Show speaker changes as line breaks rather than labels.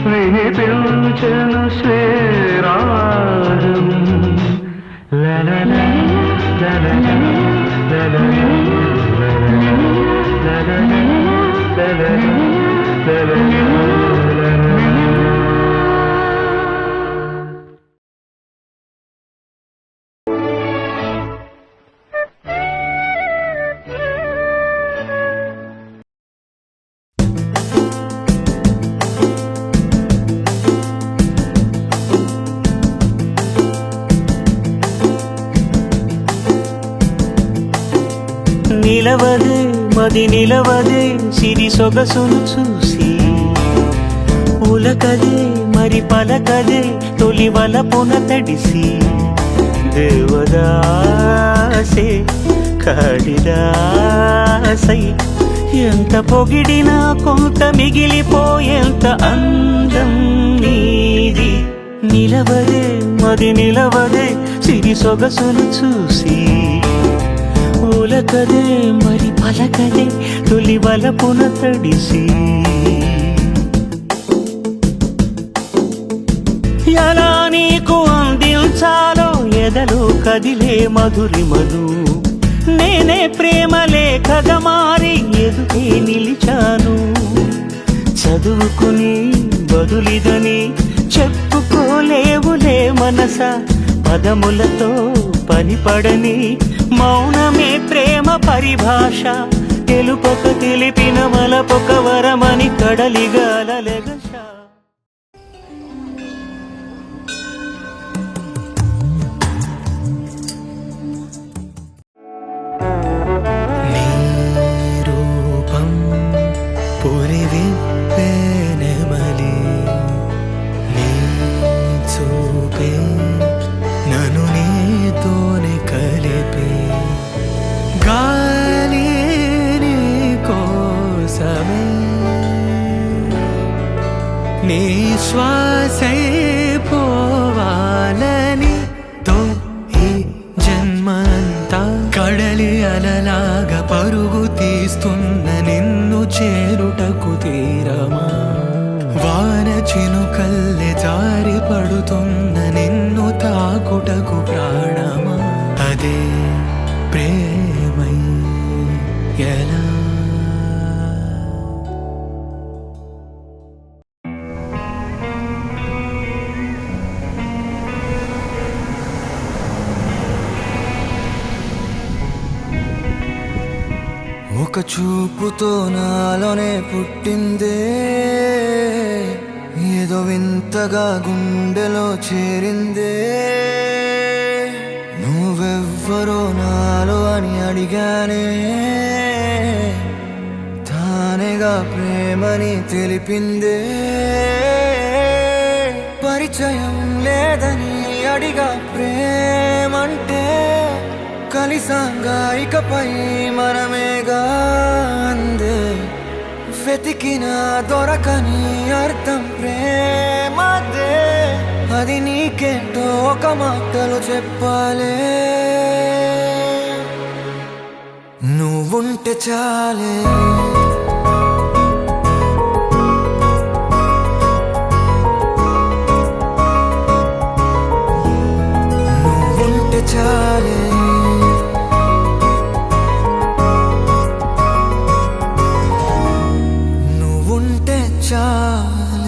వినిపించను శ్రీరాగం
నిలవదే మది నిలవదే సిరి సొగసును చూసి ఉలకదే మరి పలకదే తొలి వలపున తడిసి దేవదాసే కాళిదాసై ఎంత పొగిడినా కొంత మిగిలిపోయేంత అందం నీది నిలవదే మది నిలవదే సిరి సొగసును చూసి ఉలకదే మరి పలకదే తొలి వలపున తడిసి ఎలా నీకు అందించాలో ఎదలో కదిలే మధురిమను నేనే ప్రేమ లేఖగా మారి ఎదుటే నిలిచాను చదువుకుని బదులిదని చెప్పుకోలేవులే మనస పదములతో పనిపడని మౌనమే ప్రేమ పరిభాష తెలుపక తెలిపిన మలపొక వరమని కడలిగాలెగష నీ రూపం పురివిప్పే నెమలి నీ చూపే నన్ను నీతోనే కలిపే గాలి నీ కోసమే నీ శ్వాసై పోవాలని తో ఈ జన్మంతా కడలి అలలాగా పరుగు తీస్తున్న నిన్ను చేరుటకు తీరమా వాన చినుకల్లె జారి పడుతున్న నిన్ను తాకుటకు ప్రాణమా అదే ప్రేమై ఎలా ఒక చూపుతో నాలోనే పుట్టిందే ఏదో వింతగా గుండెలో చేరిందే నువ్వెవ్వరో నాలో అని అడిగానే తానేగా ప్రేమని తెలిపిందే పరిచయం లేదని అడిగా ప్రేమంటే కలిసాంగా ఇకపై మనమేగా అందే వెతికిన దొరకని అర్థం ప్రేమదే అది నీకేంటో ఒక మాటలు చెప్పాలే నువ్వుంటే చాలే నువ్వుంటే చాలే చాలే